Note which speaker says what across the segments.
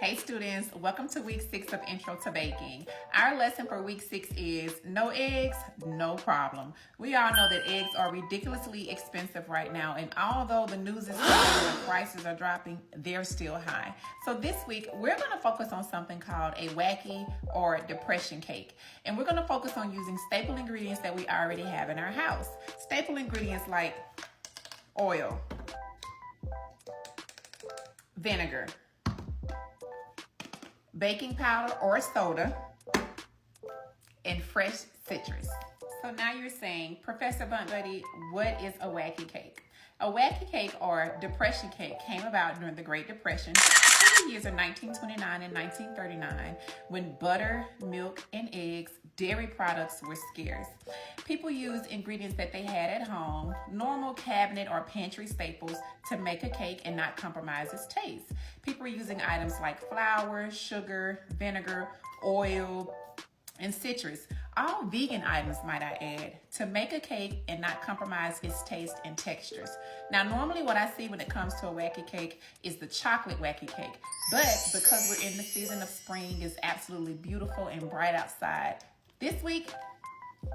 Speaker 1: Hey students, welcome to week 6 of Intro to Baking. Our lesson for week 6 is no eggs, no problem. We all know that eggs are ridiculously expensive right now, and although the news is telling the prices are dropping, they're still high. So this week, we're going to focus on something called a wacky or depression cake. And we're going to focus on using staple ingredients that we already have in our house. Staple ingredients like oil, vinegar, baking powder or soda, and fresh citrus. So now you're saying, Professor Bunt Buddy, what is a wacky cake? A wacky cake or depression cake came about during the Great Depression in the years of 1929 and 1939 when butter, milk, and eggs, dairy products were scarce. People used ingredients that they had at home, normal cabinet or pantry staples, to make a cake and not compromise its taste. People were using items like flour, sugar, vinegar, oil, and citrus, all vegan items might I add, to make a cake and not compromise its taste and textures. Now normally what I see when it comes to a wacky cake is the chocolate wacky cake, but because we're in the season of spring, it's absolutely beautiful and bright outside. This week,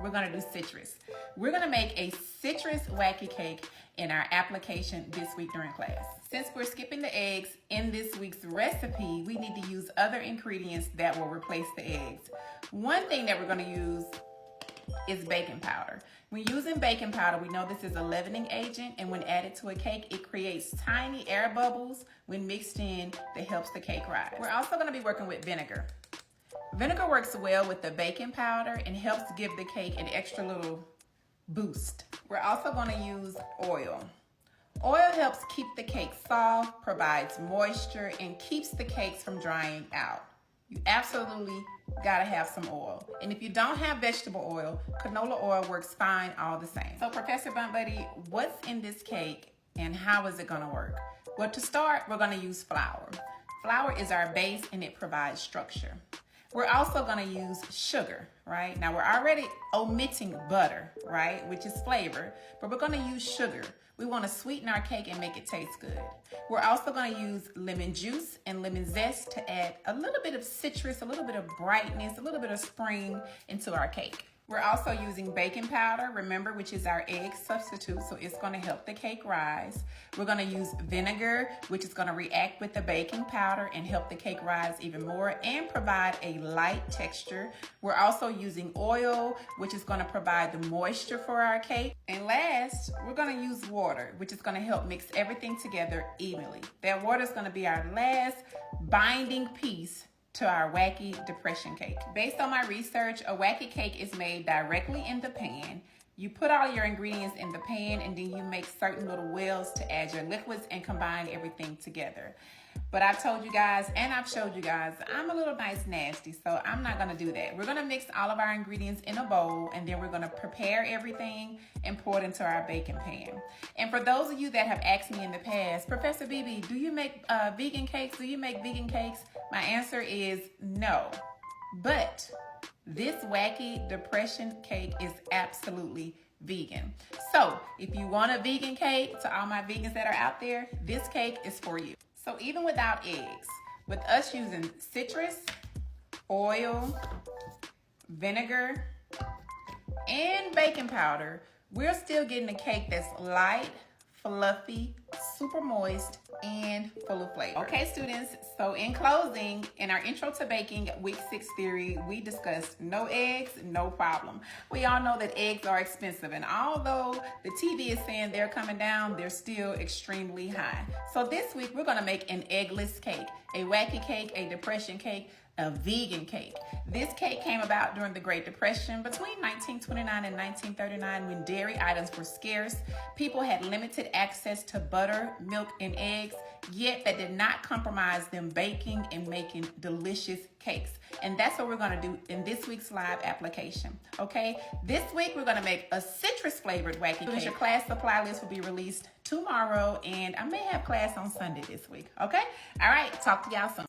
Speaker 1: we're gonna do citrus. We're gonna make a citrus wacky cake in our application this week during class. Since we're skipping the eggs in this week's recipe, we need to use other ingredients that will replace the eggs. One thing that we're gonna use is baking powder. When using baking powder, we know this is a leavening agent, and when added to a cake, it creates tiny air bubbles when mixed in that helps the cake rise. We're also gonna be working with vinegar. Vinegar works well with the baking powder and helps give the cake an extra little boost. We're also going to use oil. Oil helps keep the cake soft, provides moisture, and keeps the cakes from drying out. You absolutely gotta have some oil. And if you don't have vegetable oil, canola oil works fine all the same. So Professor Bunt Buddy, what's in this cake and how is it gonna work? Well, to start, we're gonna use flour. Flour is our base and it provides structure. We're also gonna use sugar, right? Now we're already omitting butter, right? Which is flavor, but we're gonna use sugar. We wanna sweeten our cake and make it taste good. We're also gonna use lemon juice and lemon zest to add a little bit of citrus, a little bit of brightness, a little bit of spring into our cake. We're also using baking powder, remember, which is our egg substitute, so it's gonna help the cake rise. We're gonna use vinegar, which is gonna react with the baking powder and help the cake rise even more and provide a light texture. We're also using oil, which is gonna provide the moisture for our cake. And last, we're gonna use water, which is gonna help mix everything together evenly. That water is gonna be our last binding piece to our wacky depression cake. Based on my research, a wacky cake is made directly in the pan. You put all your ingredients in the pan and then you make certain little wells to add your liquids and combine everything together. But I've told you guys and I've showed you guys, I'm a little nice nasty, so I'm not gonna do that. We're gonna mix all of our ingredients in a bowl and then we're gonna prepare everything and pour it into our baking pan. And for those of you that have asked me in the past, Professor BB, do you make vegan cakes? Do you make vegan cakes? My answer is no. But this wacky depression cake is absolutely vegan. So if you want a vegan cake, to all my vegans that are out there, this cake is for you. So even without eggs, with us using citrus, oil, vinegar, and baking powder, we're still getting a cake that's light, fluffy, super moist, and full of flavor. Okay, students, so in closing, in our Intro to Baking week 6 theory, we discussed no eggs, no problem. We all know that eggs are expensive, and although the TV is saying they're coming down, they're still extremely high. So this week, we're gonna make an eggless cake, a wacky cake, a depression cake, a vegan cake. This cake came about during the Great Depression between 1929 and 1939 when dairy items were scarce. People had limited access to butter, milk, and eggs, yet that did not compromise them baking and making delicious cakes. And that's what we're gonna do in this week's live application, okay? This week, we're gonna make a citrus flavored wacky cake. Your class supply list will be released tomorrow, and I may have class on Sunday this week, okay? All right, talk to y'all soon.